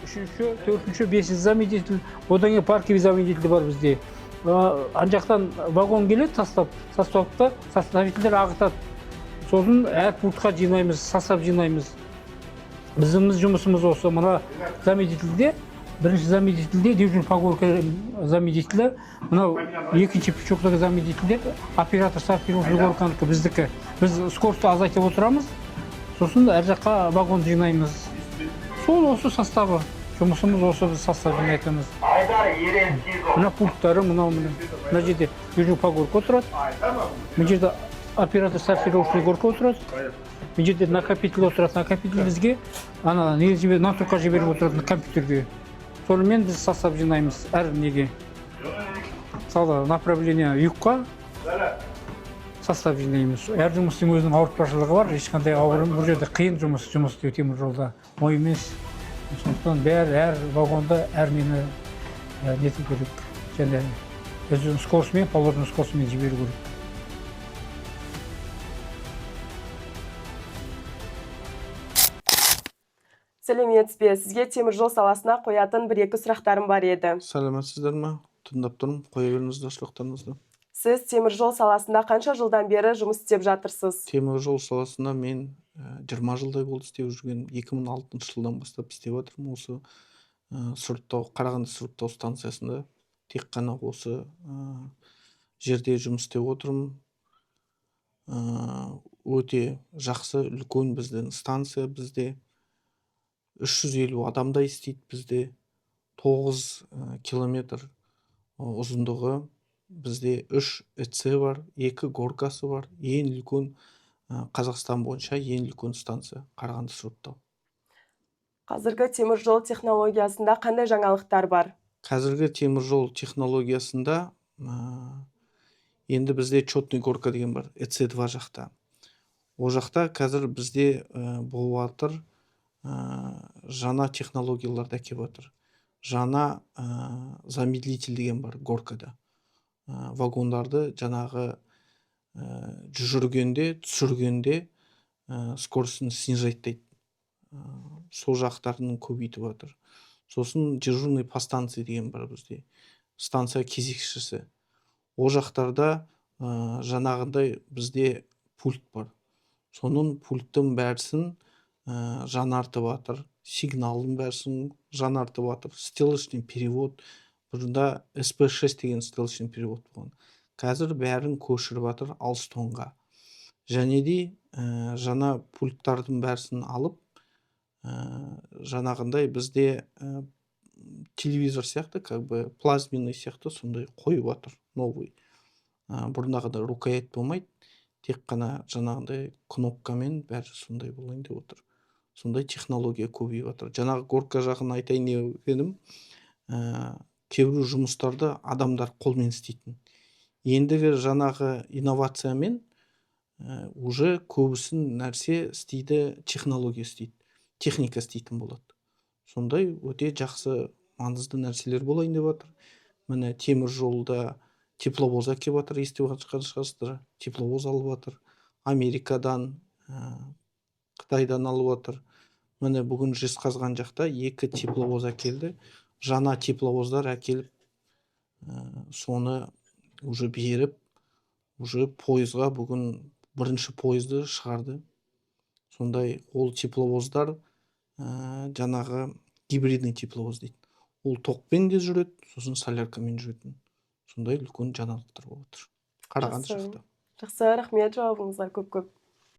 Üçüncü, dördüncü, beşinci замедитель, одан кейін парковый замедитель бар бізде. Ан жақтан вагон келеді, составта, составительдер ағытады. Сосын әр пультқа жинаймыз, состав жинаймыз. Біздің жұмысымыз осы. Мына замедительде, бірінші замедительде, дежурный погонка замедителі, мынау екінші пучоктағы замедителде оператор сортировщик горканікі біздікі. Біз скоростьті азайтып отырамыз. Сосын әр жаққа вагон жинаймыз. Сол осы составы. Жұмысымыз осы, біз состав жинайтамыз. Мына пульттары, мына жерде дежурный погонка отырады. Мына жерде оператор сортировщик горка отырады. Мына жерде накопитель отырады. Накопитель бізге настройка жіберіп отырады компьютерге. Сонымен біз состав жинаймыз әр неге. Мысалы, направление югқа состав жинаймыз. Әр жұмыстың өзінің ауыртпашылығы бар. Ешқандай ауырым, бұл жерде қиын жұмыс істеу темір жолда. Ой емес. Сондықтан әр вагонда әр нені нету керек. Және өзінің скоростымен, положенный скоростымен жіберу керек. Сәлеметсіз бе? Сізге теміржол саласына қоятын бір-екі сұрақтарым бар еді. Сәлеметсіздер ме? Тыңдап тұрмын, қоя беріңіздер сұрақтарыңызды. Сіз теміржол саласында қанша жылдан бері жұмыс істеп жатырсыз? Теміржол саласында мен 20 жылдай болды істеп жүрген. 2006 жылдан бастап істеп жатырмын. Осы Қарағанды сұрыптау станциясында тек қана осы жерде жұмыс істеп отырмын. Өте жақсы, үлкен біздің станция, бізде 350 адамдай істейді, бізде 9 километр ұзындығы, бізде 3 ЭЦ бар, 2 горкасы бар, ең үлкен Қазақстан бойынша ең үлкен станция Қарағанды сұрыптау. Қазіргі теміржол технологиясында қандай жаңалықтар бар? Қазіргі теміржол технологиясында енді бізде четный горка деген бар, ЭЦ2 жақта. О жақта қазір бізде болып жатыр, жаңа технологияларды әкеп жатыр. Жаңа замедлитель деген бар горкада. Вагондарды жаңағы жүргенде, түсіргенде скоростын снижайттайды. Сол жақтарының көбейтіп жатыр. Сосын дежурный по станции деген бар бізде. Станция кезекшісі. О жақтарда жаңағындай бізде пульт бар. Соның пульттың бәрсін жаңартып жатыр. Сигналын бәрсін жаңартып жатыр. Стрелочный перевод. Бұрында SP6 деген стрелочный перевод болған. Қазір бәрін көшіріп жатыр Алстонға. Және де жаңа пульттардың бәрсін алып, жаңағындай бізде телевизор сияқты, плазменный сияқты сондай қойып жатыр, новый. Бұрындағыдай рукоять болмайды, тек қана жаңағындай кнопкамен бәрі сондай болайын деп отыр. Сондай технология көбейіп жатыр. Жаңағы горка жағын айтайын дегенім, кейбір жұмыстарды адамдар қолмен істейтін. Ендігі жаңағы инновациямен уже көбісін нәрсе істейді, технология істейді, техника істейтін болады. Сондай өте жақсы маңызды нәрселер болайын деп жатыр. Міне темір жолда тепловоз әкеп жатыр, естіп жатырсыздар, тепловоз алып жатыр. Америкадан, Қытайдан алып жатыр. Міне бүгін Жезқазған жақта 2 тепловоз әкелді. Жаңа тепловоздар әкеліп, соны уже беріп, уже пойызға бүгін бірінші пойызды шығарды. Сондай ол тепловоздар жаңағы гибридный тепловоз дейді. Ол тоқпен де жүреді, сосын соляркамен жүретін. Сондай үлкен жаңалықтар болып отыр. Қарағанды жақта. Жақсы, рахмет жауабыңызға көп-көп.